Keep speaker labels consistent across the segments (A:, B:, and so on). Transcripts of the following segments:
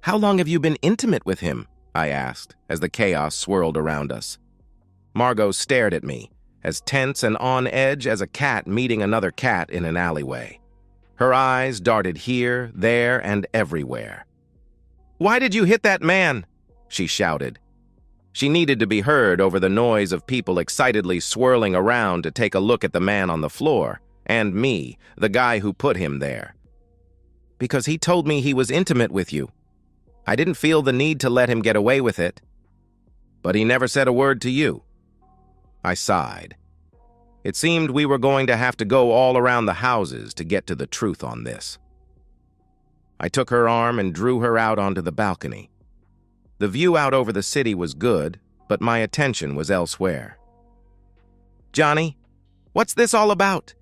A: How long have you been intimate with him? I asked, as the chaos swirled around us. Margot stared at me, as tense and on edge as a cat meeting another cat in an alleyway. Her eyes darted here, there, and everywhere. "Why did you hit that man?" she shouted. She needed to be heard over the noise of people excitedly swirling around to take a look at the man on the floor, and me, the guy who put him there. "Because he told me he was intimate with you. I didn't feel the need to let him get away with it." "But he never said a word to you." I sighed. It seemed we were going to have to go all around the houses to get to the truth on this. I took her arm and drew her out onto the balcony. The view out over the city was good, but my attention was elsewhere. "Johnny, what's this all about?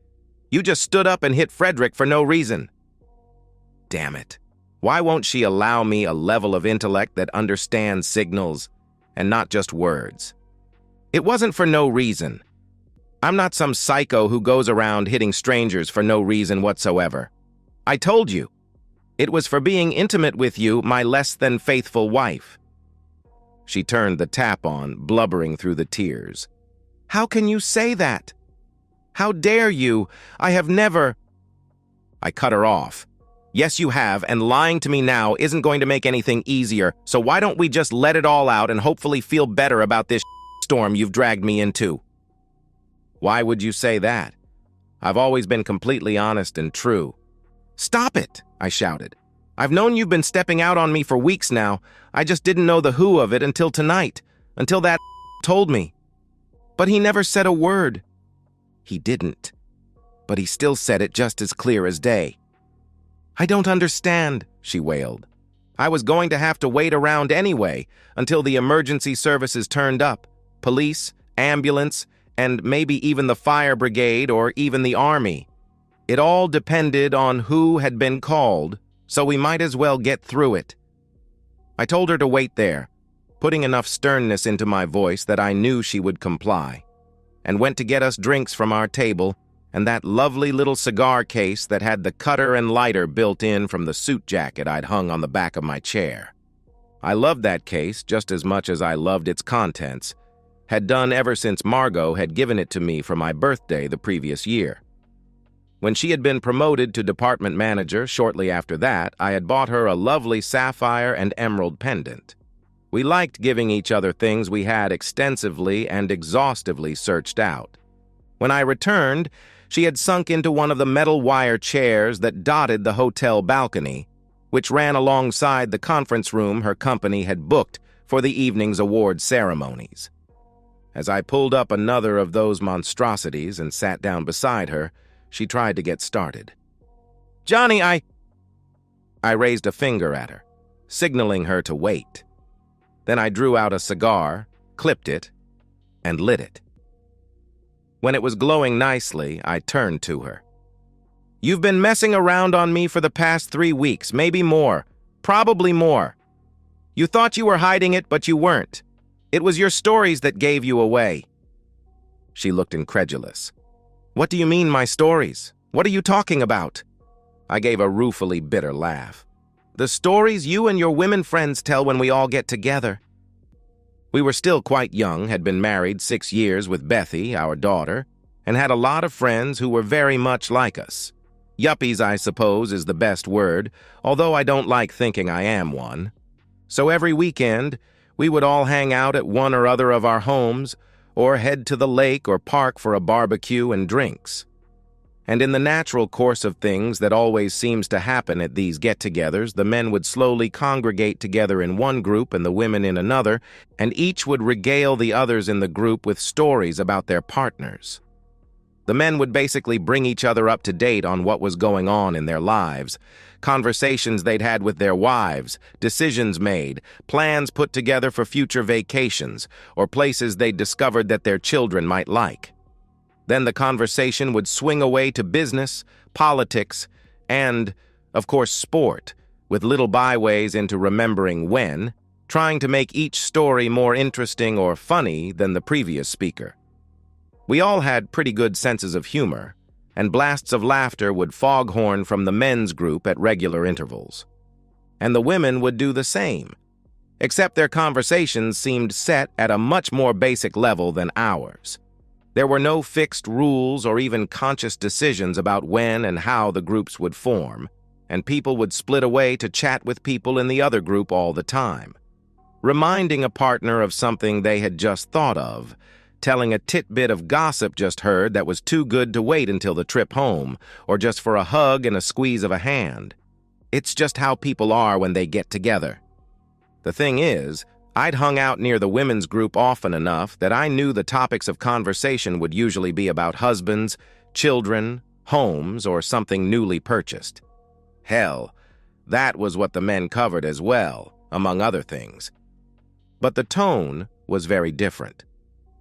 A: You just stood up and hit Frederick for no reason." Damn it. Why won't she allow me a level of intellect that understands signals and not just words? It wasn't for no reason. I'm not some psycho who goes around hitting strangers for no reason whatsoever. I told you. It was for being intimate with you, my less than faithful wife. She turned the tap on, blubbering through the tears. "How can you say that? How dare you? I have never—" I cut her off. "Yes, you have, and lying to me now isn't going to make anything easier, so why don't we just let it all out and hopefully feel better about this storm you've dragged me into?" "Why would you say that? I've always been completely honest and true." "Stop it!" I shouted. "I've known you've been stepping out on me for weeks now. I just didn't know the who of it until tonight, until that told me. But he never said a word." "He didn't. But he still said it just as clear as day." "I don't understand," she wailed. "I was going to have to wait around anyway until the emergency services turned up. Police, ambulance, and maybe even the fire brigade or even the army. It all depended on who had been called, so we might as well get through it." I told her to wait there, putting enough sternness into my voice that I knew she would comply, and went to get us drinks from our table and that lovely little cigar case that had the cutter and lighter built in from the suit jacket I'd hung on the back of my chair. I loved that case just as much as I loved its contents, had done ever since Margot had given it to me for my birthday the previous year. When she had been promoted to department manager shortly after that, I had bought her a lovely sapphire and emerald pendant. We liked giving each other things we had extensively and exhaustively searched out. When I returned, she had sunk into one of the metal wire chairs that dotted the hotel balcony, which ran alongside the conference room her company had booked for the evening's award ceremonies. As I pulled up another of those monstrosities and sat down beside her, she tried to get started. "Johnny, I raised a finger at her, signaling her to wait. Then I drew out a cigar, clipped it, and lit it. When it was glowing nicely, I turned to her. "You've been messing around on me for the past 3 weeks, maybe more, probably more. You thought you were hiding it, but you weren't. It was your stories that gave you away." She looked incredulous. "What do you mean, my stories? What are you talking about?" I gave a ruefully bitter laugh. "The stories you and your women friends tell when we all get together." We were still quite young, had been married 6 years with Bethy, our daughter, and had a lot of friends who were very much like us. Yuppies, I suppose, is the best word, although I don't like thinking I am one. So every weekend, we would all hang out at one or other of our homes, or head to the lake or park for a barbecue and drinks. And in the natural course of things that always seems to happen at these get-togethers, the men would slowly congregate together in one group and the women in another, and each would regale the others in the group with stories about their partners. The men would basically bring each other up to date on what was going on in their lives, conversations they'd had with their wives, decisions made, plans put together for future vacations, or places they'd discovered that their children might like. Then the conversation would swing away to business, politics, and, of course, sport, with little byways into remembering when, trying to make each story more interesting or funny than the previous speaker. We all had pretty good senses of humor, and blasts of laughter would foghorn from the men's group at regular intervals. and the women would do the same, except their conversations seemed set at a much more basic level than ours. There were no fixed rules or even conscious decisions about when and how the groups would form, and people would split away to chat with people in the other group all the time, reminding a partner of something they had just thought of, telling a tidbit of gossip just heard that was too good to wait until the trip home, or just for a hug and a squeeze of a hand. It's just how people are when they get together. The thing is, I'd hung out near the women's group often enough that I knew the topics of conversation would usually be about husbands, children, homes, or something newly purchased. Hell, that was what the men covered as well, among other things. But the tone was very different.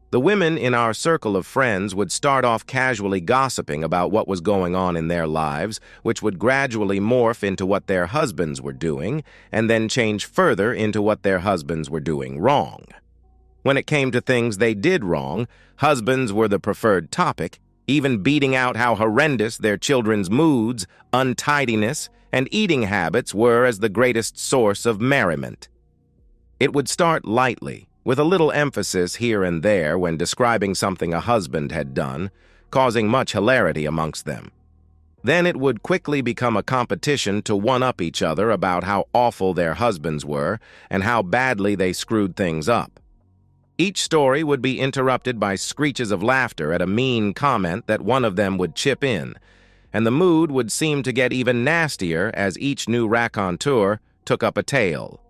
A: The women in our circle of friends would start off casually gossiping about what was going on in their lives, which would gradually morph into what their husbands were doing, and then change further into what their husbands were doing wrong. When it came to things they did wrong, husbands were the preferred topic, even beating out how horrendous their children's moods, untidiness, and eating habits were as the greatest source of merriment. It would start lightly, with a little emphasis here and there when describing something a husband had done, causing much hilarity amongst them. Then it would quickly become a competition to one-up each other about how awful their husbands were and how badly they screwed things up. Each story would be interrupted by screeches of laughter at a mean comment that one of them would chip in, and the mood would seem to get even nastier as each new raconteur took up a tale.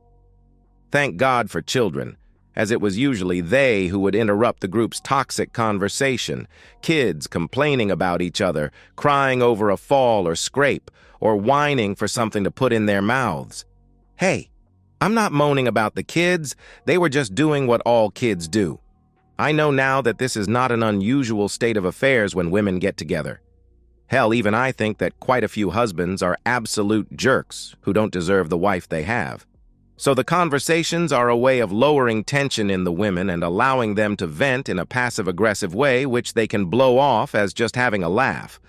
A: Thank God for children, as it was usually they who would interrupt the group's toxic conversation, kids complaining about each other, crying over a fall or scrape, or whining for something to put in their mouths. Hey, I'm not moaning about the kids, they were just doing what all kids do. I know now that this is not an unusual state of affairs when women get together. Hell, even I think that quite a few husbands are absolute jerks who don't deserve the wife they have. So the conversations are a way of lowering tension in the women and allowing them to vent in a passive-aggressive way which they can blow off as just having a laugh.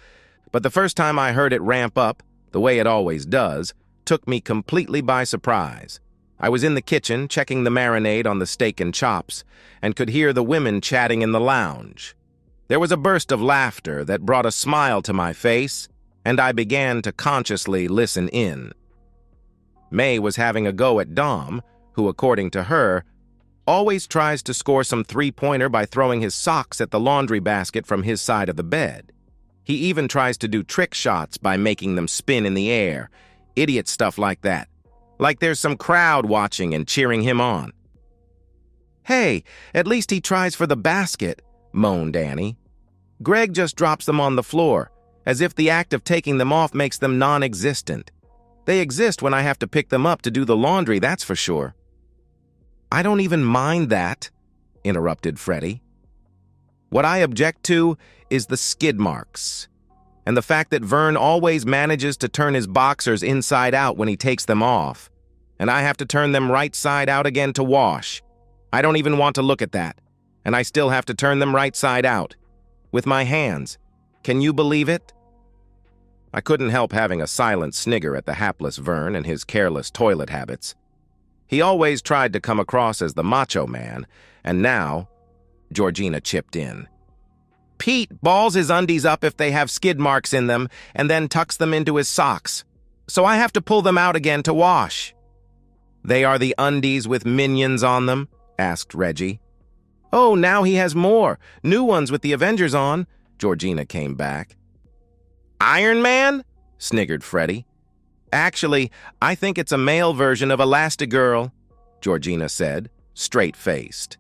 A: But the first time I heard it ramp up, the way it always does, took me completely by surprise. I was in the kitchen checking the marinade on the steak and chops and could hear the women chatting in the lounge. There was a burst of laughter that brought a smile to my face, and I began to consciously listen in. May was having a go at Dom, who, according to her, always tries to score some three-pointer by throwing his socks at the laundry basket from his side of the bed. He even tries to do trick shots by making them spin in the air. Idiot stuff like that. Like there's some crowd watching and cheering him on. Hey, at least he tries for the basket, moaned Annie. Greg just drops them on the floor, as if the act of taking them off makes them non-existent. They exist when I have to pick them up to do the laundry, that's for sure. I don't even mind that, interrupted Freddie. What I object to is the skid marks, and the fact that Vern always manages to turn his boxers inside out when he takes them off, and I have to turn them right side out again to wash. I don't even want to look at that, and I still have to turn them right side out. With my hands. Can you believe it? I couldn't help having a silent snigger at the hapless Vern and his careless toilet habits. He always tried to come across as the macho man, and now, Georgina chipped in. Pete balls his undies up if they have skid marks in them and then tucks them into his socks, so I have to pull them out again to wash. They are the undies with minions on them? Asked Reggie. Oh, now he has more. New ones with the Avengers on, Georgina came back. Iron Man? Sniggered Freddie. Actually, I think it's a male version of Elastigirl, Georgina said, straight-faced.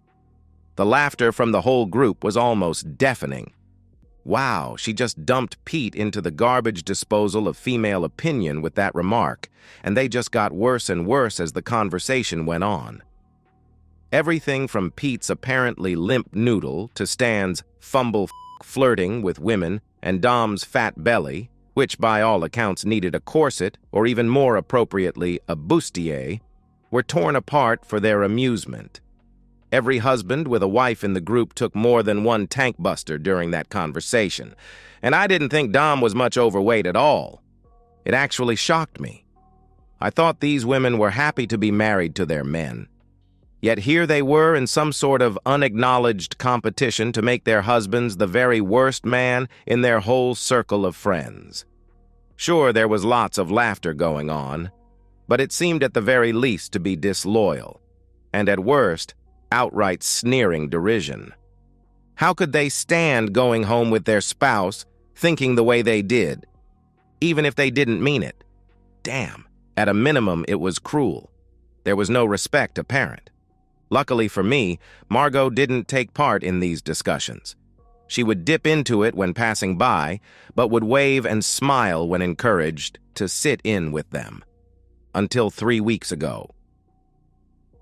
A: The laughter from the whole group was almost deafening. Wow, she just dumped Pete into the garbage disposal of female opinion with that remark, and they just got worse and worse as the conversation went on. Everything from Pete's apparently limp noodle to Stan's flirting with women and Dom's fat belly, which by all accounts needed a corset or even more appropriately a bustier, were torn apart for their amusement. Every husband with a wife in the group took more than one tank buster during that conversation, and I didn't think Dom was much overweight at all. It actually shocked me. I thought these women were happy to be married to their men. Yet here they were in some sort of unacknowledged competition to make their husbands the very worst man in their whole circle of friends. Sure, there was lots of laughter going on, but it seemed at the very least to be disloyal, and at worst, outright sneering derision. How could they stand going home with their spouse thinking the way they did, even if they didn't mean it? Damn, at a minimum, it was cruel. There was no respect apparent. Luckily for me, Margot didn't take part in these discussions. She would dip into it when passing by, but would wave and smile when encouraged to sit in with them. Until 3 weeks ago.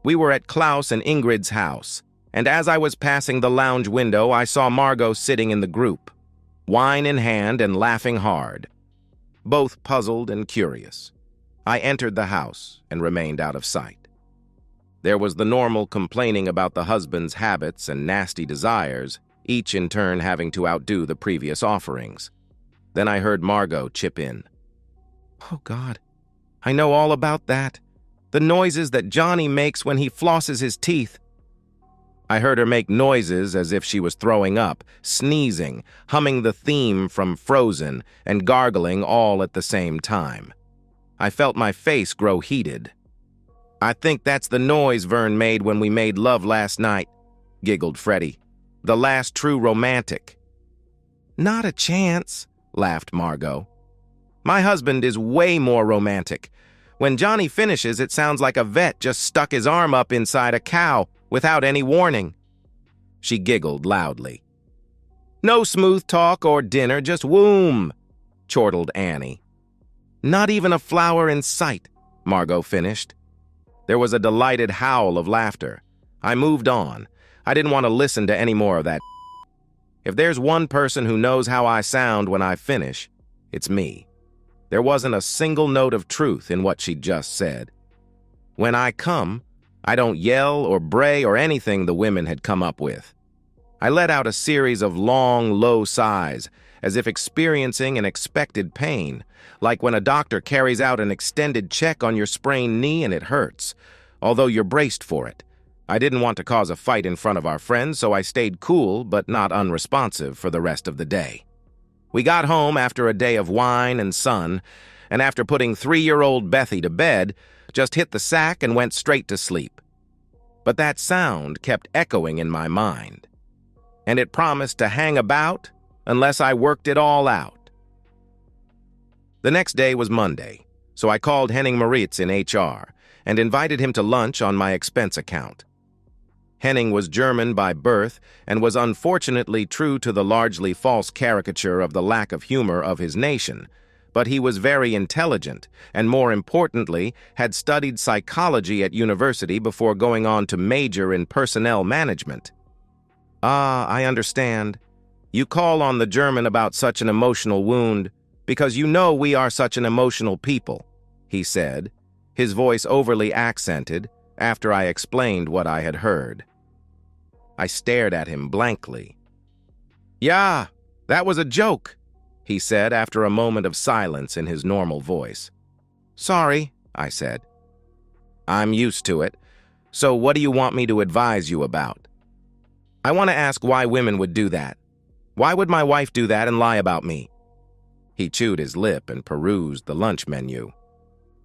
A: We were at Klaus and Ingrid's house, and as I was passing the lounge window, I saw Margot sitting in the group, wine in hand and laughing hard, both puzzled and curious. I entered the house and remained out of sight. There was the normal complaining about the husband's habits and nasty desires, each in turn having to outdo the previous offerings. Then I heard Margot chip in. "Oh, God, I know all about that. The noises that Johnny makes when he flosses his teeth." I heard her make noises as if she was throwing up, sneezing, humming the theme from Frozen, and gargling all at the same time. I felt my face grow heated. "I think that's the noise Vern made when we made love last night," giggled Freddie. "The last true romantic." "Not a chance," laughed Margot. "My husband is way more romantic. When Johnny finishes, it sounds like a vet just stuck his arm up inside a cow without any warning." She giggled loudly. "No smooth talk or dinner, just womb," chortled Annie. "Not even a flower in sight," Margot finished. There was a delighted howl of laughter. I moved on. I didn't want to listen to any more of that. If there's one person who knows how I sound when I finish, it's me. There wasn't a single note of truth in what she just said. When I come, I don't yell or bray or anything the women had come up with. I let out a series of long, low sighs, as if experiencing an expected pain, like when a doctor carries out an extended check on your sprained knee and it hurts, although you're braced for it. I didn't want to cause a fight in front of our friends, so I stayed cool but not unresponsive for the rest of the day. We got home after a day of wine and sun, and after putting 3-year-old Bethy to bed, just hit the sack and went straight to sleep. But that sound kept echoing in my mind, and it promised to hang about unless I worked it all out. The next day was Monday, so I called Henning Moritz in HR and invited him to lunch on my expense account. Henning was German by birth and was unfortunately true to the largely false caricature of the lack of humor of his nation, but he was very intelligent and, more importantly, had studied psychology at university before going on to major in personnel management. "Ah, I understand. You call on the German about such an emotional wound because you know we are such an emotional people," he said, his voice overly accented after I explained what I had heard. I stared at him blankly. "Yeah, that was a joke," he said after a moment of silence in his normal voice. "Sorry," I said. "I'm used to it. So what do you want me to advise you about?" "I want to ask why women would do that. Why would my wife do that and lie about me?" He chewed his lip and perused the lunch menu.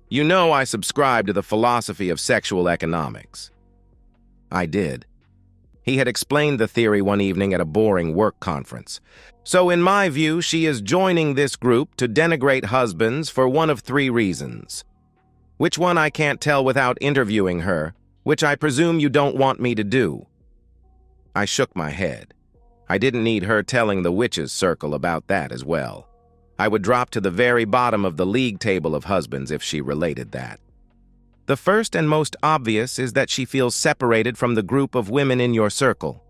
A: "You know I subscribe to the philosophy of sexual economics." I did. He had explained the theory one evening at a boring work conference. "So in my view, she is joining this group to denigrate husbands for one of 3 reasons. Which one I can't tell without interviewing her, which I presume you don't want me to do." I shook my head. I didn't need her telling the witches' circle about that as well. I would drop to the very bottom of the league table of husbands if she related that. "The first and most obvious is that she feels separated from the group of women in your circle.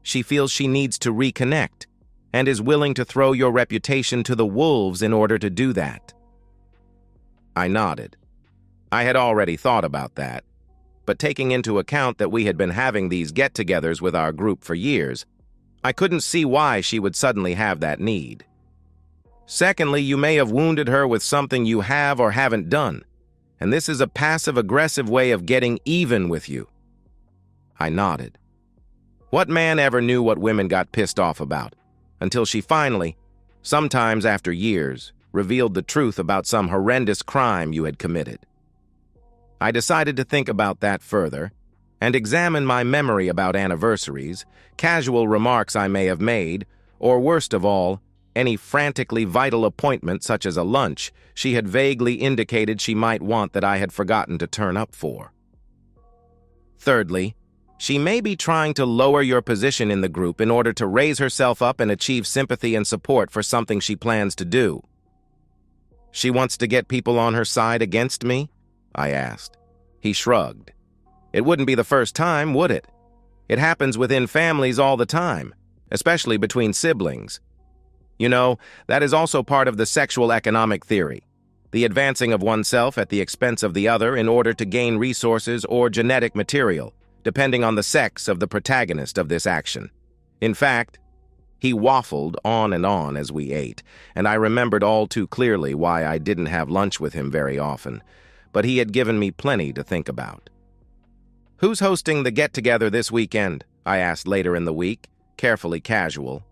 A: She feels she needs to reconnect and is willing to throw your reputation to the wolves in order to do that." I nodded. I had already thought about that, but taking into account that we had been having these get-togethers with our group for years, I couldn't see why she would suddenly have that need. "Secondly, you may have wounded her with something you have or haven't done, and this is a passive-aggressive way of getting even with you." I nodded. What man ever knew what women got pissed off about? Until she finally, sometimes after years, revealed the truth about some horrendous crime you had committed. I decided to think about that further and examine my memory about anniversaries, casual remarks I may have made, or worst of all, any frantically vital appointment such as a lunch she had vaguely indicated she might want that I had forgotten to turn up for. Thirdly, she may be trying to lower your position in the group in order to raise herself up and achieve sympathy and support for something she plans to do. "She wants to get people on her side against me?" I asked. He shrugged. "It wouldn't be the first time, would it? It happens within families all the time, especially between siblings. You know, that is also part of the sexual economic theory, the advancing of oneself at the expense of the other in order to gain resources or genetic material, depending on the sex of the protagonist of this action. In fact, he waffled on and on as we ate, and I remembered all too clearly why I didn't have lunch with him very often, but he had given me plenty to think about. "Who's hosting the get-together this weekend?" I asked later in the week, carefully casual.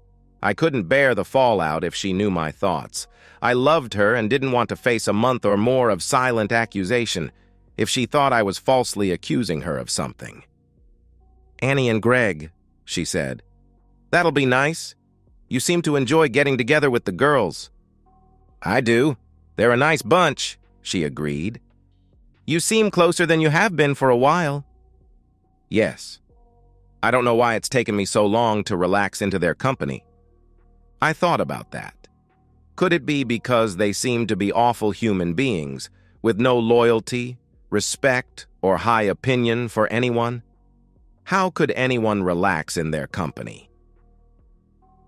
A: I couldn't bear the fallout if she knew my thoughts. I loved her and didn't want to face a month or more of silent accusation if she thought I was falsely accusing her of something. "Annie and Greg," she said. "That'll be nice. You seem to enjoy getting together with the girls." "I do. They're a nice bunch," she agreed. "You seem closer than you have been for a while." "Yes. I don't know why it's taken me so long to relax into their company." I thought about that. Could it be because they seem to be awful human beings, with no loyalty, respect, or high opinion for anyone? How could anyone relax in their company?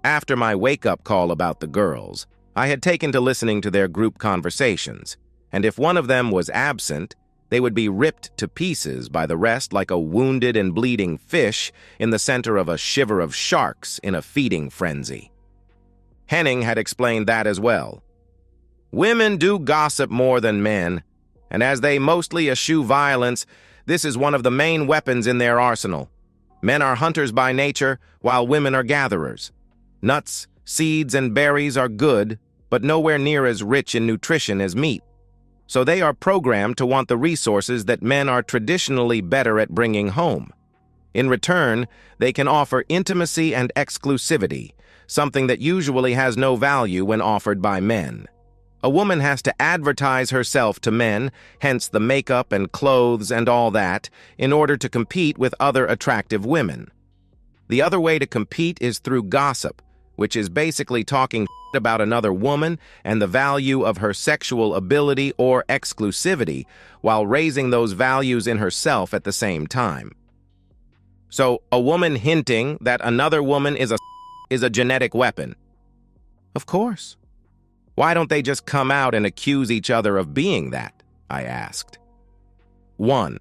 A: After my wake-up call about the girls, I had taken to listening to their group conversations, and if one of them was absent, they would be ripped to pieces by the rest like a wounded and bleeding fish in the center of a shiver of sharks in a feeding frenzy. Henning had explained that as well. "Women do gossip more than men, and as they mostly eschew violence, this is one of the main weapons in their arsenal. Men are hunters by nature, while women are gatherers. Nuts, seeds, and berries are good, but nowhere near as rich in nutrition as meat. So they are programmed to want the resources that men are traditionally better at bringing home. In return, they can offer intimacy and exclusivity, something that usually has no value when offered by men. A woman has to advertise herself to men, hence the makeup and clothes and all that, in order to compete with other attractive women. The other way to compete is through gossip, which is basically talking about another woman and the value of her sexual ability or exclusivity, while raising those values in herself at the same time. So, a woman hinting that another woman is a genetic weapon. Of course. Why don't they just come out and accuse each other of being that? I asked. 1.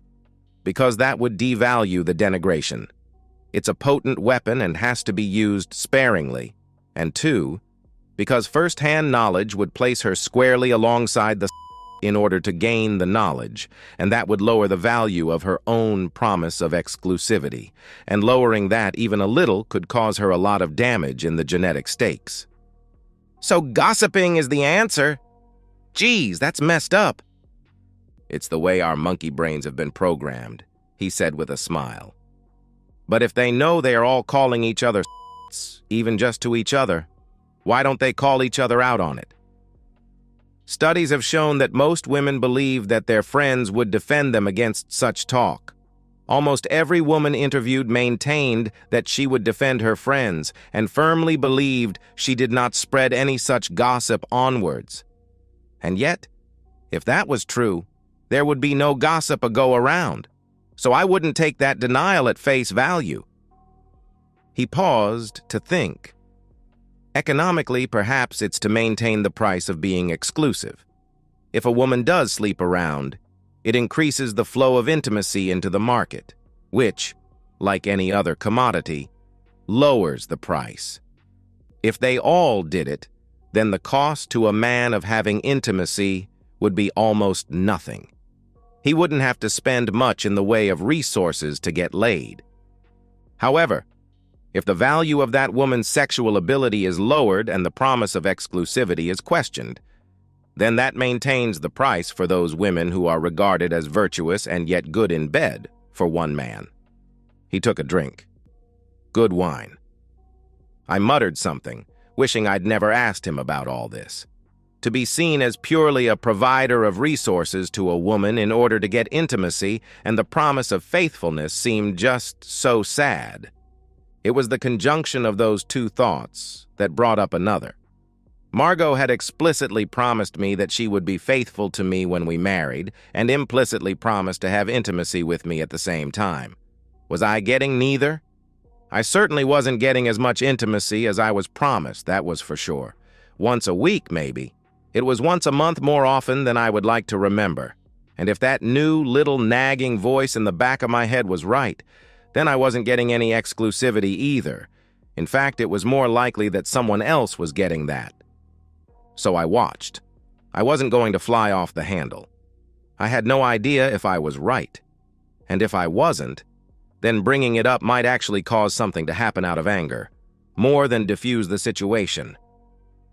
A: Because that would devalue the denigration. It's a potent weapon and has to be used sparingly. And 2, because first-hand knowledge would place her squarely alongside the in order to gain the knowledge, and that would lower the value of her own promise of exclusivity, and lowering that even a little could cause her a lot of damage in the genetic stakes. So gossiping is the answer? Geez, that's messed up. It's the way our monkey brains have been programmed, he said with a smile. But if they know they are all calling each other even just to each other, why don't they call each other out on it? Studies have shown that most women believe that their friends would defend them against such talk. Almost every woman interviewed maintained that she would defend her friends and firmly believed she did not spread any such gossip onwards. And yet, if that was true, there would be no gossip a go around, so I wouldn't take that denial at face value. He paused to think. Economically, perhaps it's to maintain the price of being exclusive. If a woman does sleep around, it increases the flow of intimacy into the market, which, like any other commodity, lowers the price. If they all did it, then the cost to a man of having intimacy would be almost nothing. He wouldn't have to spend much in the way of resources to get laid. However, if the value of that woman's sexual ability is lowered and the promise of exclusivity is questioned, then that maintains the price for those women who are regarded as virtuous and yet good in bed for one man. He took a drink. Good wine. I muttered something, wishing I'd never asked him about all this. To be seen as purely a provider of resources to a woman in order to get intimacy and the promise of faithfulness seemed just so sad. It was the conjunction of those two thoughts that brought up another. Margot had explicitly promised me that she would be faithful to me when we married, and implicitly promised to have intimacy with me at the same time. Was I getting neither? I certainly wasn't getting as much intimacy as I was promised, that was for sure. Once a week, maybe. It was once a month more often than I would like to remember. And if that new little nagging voice in the back of my head was right, then I wasn't getting any exclusivity either. In fact, it was more likely that someone else was getting that. So I watched. I wasn't going to fly off the handle. I had no idea if I was right. And if I wasn't, then bringing it up might actually cause something to happen out of anger, more than diffuse the situation.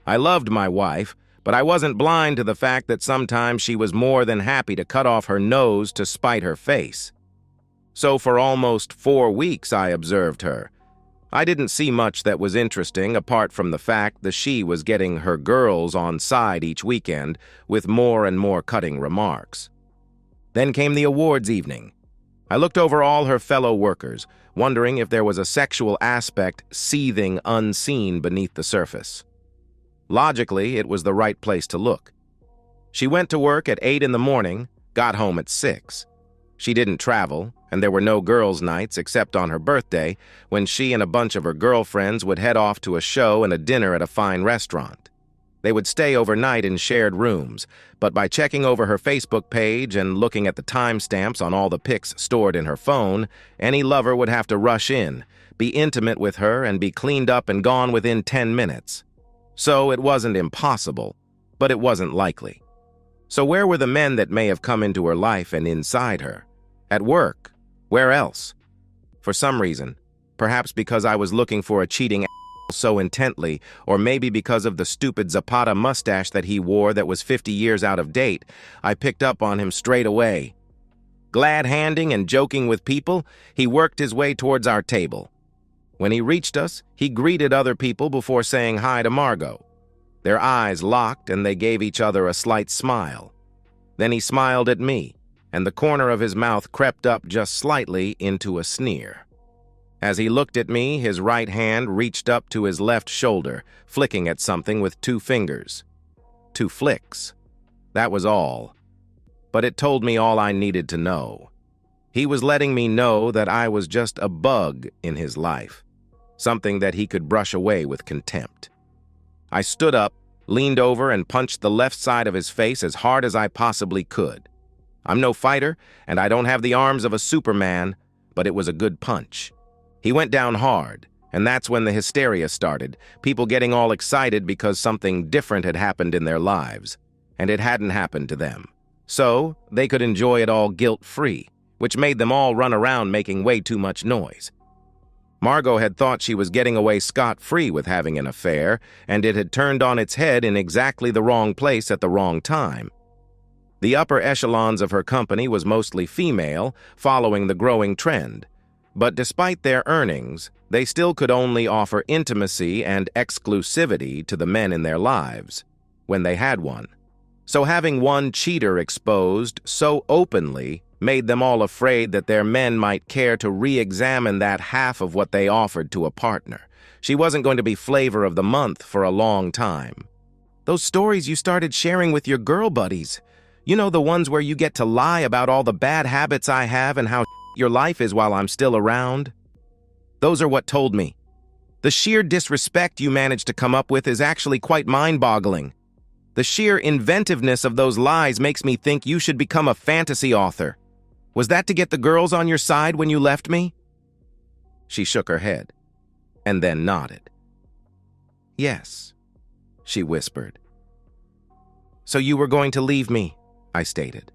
A: I loved my wife, but I wasn't blind to the fact that sometimes she was more than happy to cut off her nose to spite her face. So for almost 4 weeks I observed her. I didn't see much that was interesting apart from the fact that she was getting her girls on side each weekend with more and more cutting remarks. Then came the awards evening. I looked over all her fellow workers, wondering if there was a sexual aspect seething unseen beneath the surface. Logically, it was the right place to look. She went to work at 8 in the morning, got home at 6. She didn't travel, and there were no girls' nights except on her birthday, when she and a bunch of her girlfriends would head off to a show and a dinner at a fine restaurant. They would stay overnight in shared rooms, but by checking over her Facebook page and looking at the timestamps on all the pics stored in her phone, any lover would have to rush in, be intimate with her, and be cleaned up and gone within 10 minutes. So it wasn't impossible, but it wasn't likely. So where were the men that may have come into her life and inside her? At work? Where else? For some reason, perhaps because I was looking for a cheating so intently, or maybe because of the stupid Zapata mustache that he wore that was 50 years out of date, I picked up on him straight away. Glad-handing and joking with people, he worked his way towards our table. When he reached us, he greeted other people before saying hi to Margot. Their eyes locked and they gave each other a slight smile. Then he smiled at me, and the corner of his mouth crept up just slightly into a sneer. As he looked at me, his right hand reached up to his left shoulder, flicking at something with 2 fingers. 2 flicks. That was all. But it told me all I needed to know. He was letting me know that I was just a bug in his life, something that he could brush away with contempt. I stood up, leaned over, and punched the left side of his face as hard as I possibly could. I'm no fighter, and I don't have the arms of a Superman, but it was a good punch. He went down hard, and that's when the hysteria started, people getting all excited because something different had happened in their lives, and it hadn't happened to them. So they could enjoy it all guilt-free, which made them all run around making way too much noise. Margot had thought she was getting away scot-free with having an affair, and it had turned on its head in exactly the wrong place at the wrong time. The upper echelons of her company was mostly female, following the growing trend. But despite their earnings, they still could only offer intimacy and exclusivity to the men in their lives, when they had one. So having one cheater exposed so openly made them all afraid that their men might care to re-examine that half of what they offered to a partner. She wasn't going to be flavor of the month for a long time. Those stories you started sharing with your girl buddies, you know, the ones where you get to lie about all the bad habits I have and how your life is while I'm still around? Those are what told me. The sheer disrespect you managed to come up with is actually quite mind-boggling. The sheer inventiveness of those lies makes me think you should become a fantasy author. Was that to get the girls on your side when you left me? She shook her head, and then nodded. Yes, she whispered. So you were going to leave me, I stated.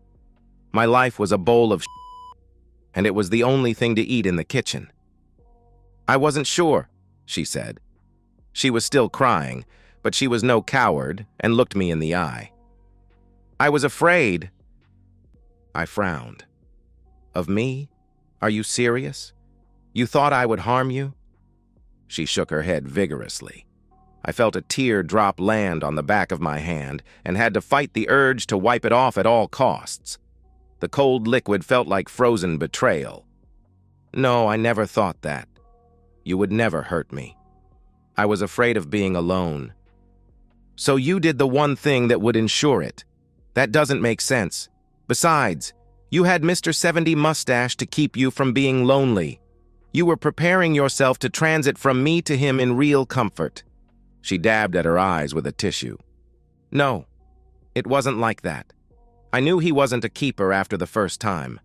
A: My life was a bowl of and it was the only thing to eat in the kitchen. I wasn't sure, she said. She was still crying, but she was no coward and looked me in the eye. I was afraid. I frowned. Of me? Are you serious? You thought I would harm you? She shook her head vigorously. I felt a tear drop land on the back of my hand and had to fight the urge to wipe it off at all costs. The cold liquid felt like frozen betrayal. No, I never thought that. You would never hurt me. I was afraid of being alone. So you did the one thing that would ensure it. That doesn't make sense. Besides, you had Mr. 70 Mustache to keep you from being lonely. You were preparing yourself to transit from me to him in real comfort. She dabbed at her eyes with a tissue. No, it wasn't like that. I knew he wasn't a keeper after the first time.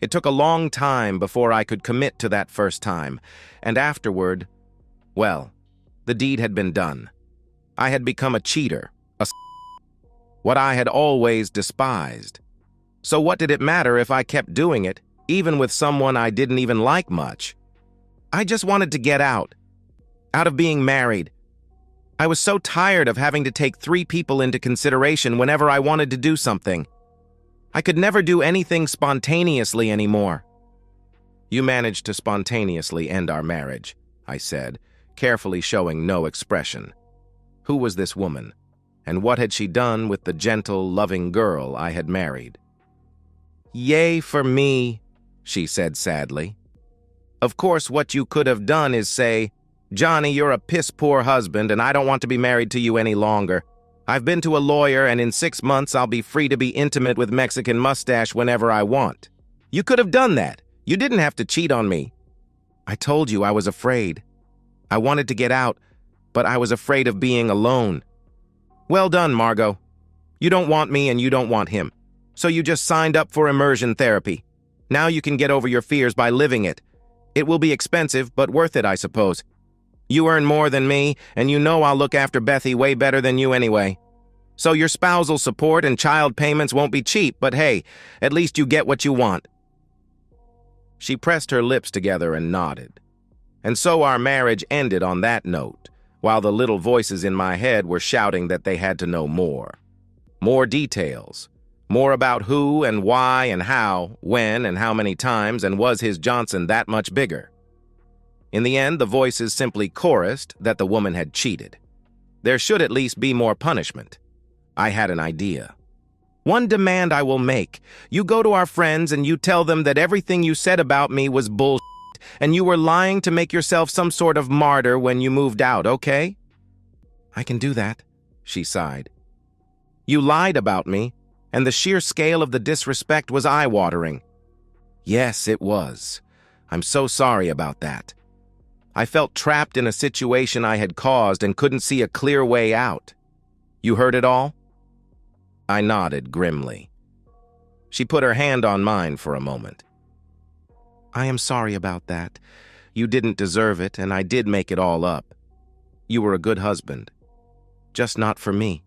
A: It took a long time before I could commit to that first time, and afterward, well, the deed had been done. I had become a cheater, what I had always despised. So what did it matter if I kept doing it, even with someone I didn't even like much? I just wanted to get out of being married. I was so tired of having to take 3 people into consideration whenever I wanted to do something. I could never do anything spontaneously anymore. You managed to spontaneously end our marriage, I said, carefully showing no expression. Who was this woman, and what had she done with the gentle, loving girl I had married? Yay for me, she said sadly. Of course, what you could have done is say, Johnny, you're a piss-poor husband, and I don't want to be married to you any longer. I've been to a lawyer, and in 6 months I'll be free to be intimate with Mexican Mustache whenever I want. You could have done that. You didn't have to cheat on me. I told you I was afraid. I wanted to get out, but I was afraid of being alone. Well done, Margot. You don't want me and you don't want him. So you just signed up for immersion therapy. Now you can get over your fears by living it. It will be expensive, but worth it, I suppose. You earn more than me, and you know I'll look after Bethy way better than you anyway. So your spousal support and child payments won't be cheap, but hey, at least you get what you want. She pressed her lips together and nodded. And so our marriage ended on that note, while the little voices in my head were shouting that they had to know more. More details. More about who and why and how, when and how many times, and was his Johnson that much bigger? In the end, the voices simply chorused that the woman had cheated. There should at least be more punishment. I had an idea. One demand I will make. You go to our friends and you tell them that everything you said about me was bullshit, and you were lying to make yourself some sort of martyr when you moved out, okay? I can do that, she sighed. You lied about me, and the sheer scale of the disrespect was eye-watering. Yes, it was. I'm so sorry about that. I felt trapped in a situation I had caused and couldn't see a clear way out. You heard it all? I nodded grimly. She put her hand on mine for a moment. I am sorry about that. You didn't deserve it, and I did make it all up. You were a good husband. Just not for me.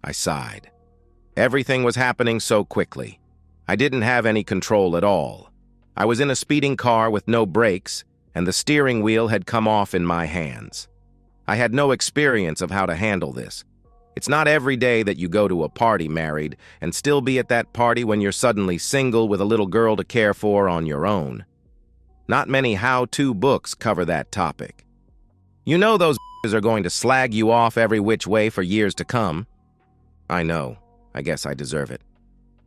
A: I sighed. Everything was happening so quickly. I didn't have any control at all. I was in a speeding car with no brakes, and the steering wheel had come off in my hands. I had no experience of how to handle this. It's not every day that you go to a party married and still be at that party when you're suddenly single with a little girl to care for on your own. Not many how-to books cover that topic. You know those are going to slag you off every which way for years to come. I know. I guess I deserve it.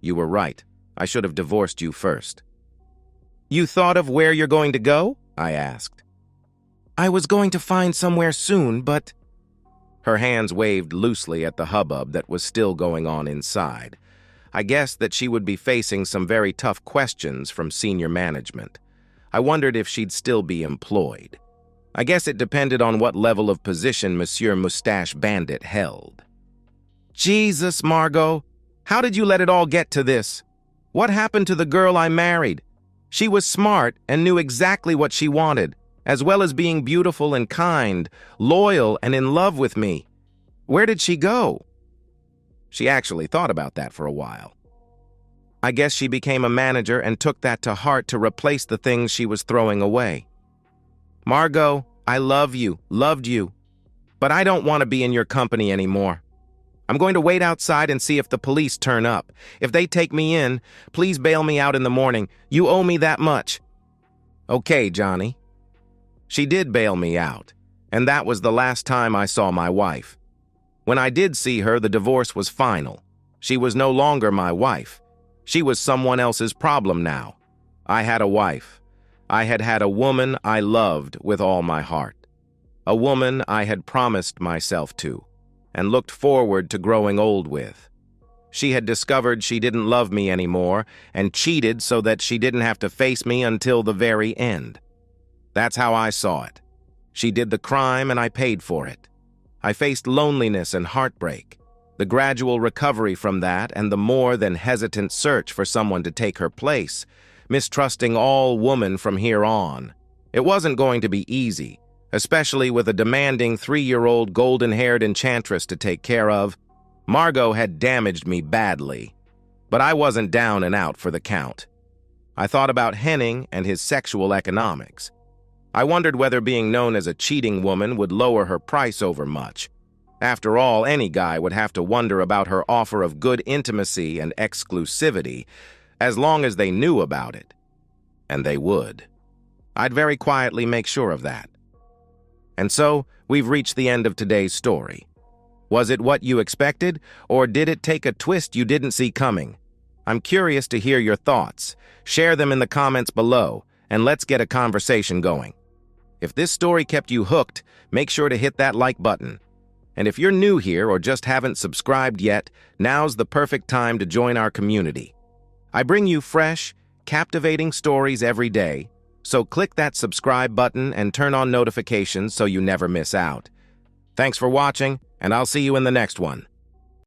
A: You were right. I should have divorced you first. You thought of where you're going to go? I asked. I was going to find somewhere soon, but... Her hands waved loosely at the hubbub that was still going on inside. I guessed that she would be facing some very tough questions from senior management. I wondered if she'd still be employed. I guess it depended on what level of position Monsieur Mustache Bandit held. Jesus, Margot, how did you let it all get to this? What happened to the girl I married? She was smart and knew exactly what she wanted, as well as being beautiful and kind, loyal and in love with me. Where did she go? She actually thought about that for a while. I guess she became a manager and took that to heart to replace the things she was throwing away. Margot, I love you, loved you, but I don't want to be in your company anymore. I'm going to wait outside and see if the police turn up. If they take me in, please bail me out in the morning. You owe me that much. Okay, Johnny. She did bail me out, and that was the last time I saw my wife. When I did see her, the divorce was final. She was no longer my wife. She was someone else's problem now. I had a wife. I had had a woman I loved with all my heart. A woman I had promised myself to and looked forward to growing old with. She had discovered she didn't love me anymore and cheated so that she didn't have to face me until the very end. That's how I saw it. She did the crime and I paid for it. I faced loneliness and heartbreak, the gradual recovery from that and the more than hesitant search for someone to take her place, mistrusting all woman from here on. It wasn't going to be easy, especially with a demanding 3-year-old golden-haired enchantress to take care of. Margot had damaged me badly, but I wasn't down and out for the count. I thought about Henning and his sexual economics. I wondered whether being known as a cheating woman would lower her price over much. After all, any guy would have to wonder about her offer of good intimacy and exclusivity, as long as they knew about it. And they would. I'd very quietly make sure of that. And so, we've reached the end of today's story. Was it what you expected, or did it take a twist you didn't see coming? I'm curious to hear your thoughts. Share them in the comments below, and let's get a conversation going. If this story kept you hooked, make sure to hit that like button. And if you're new here or just haven't subscribed yet, now's the perfect time to join our community. I bring you fresh, captivating stories every day, so click that subscribe button and turn on notifications so you never miss out. Thanks for watching, and I'll see you in the next one.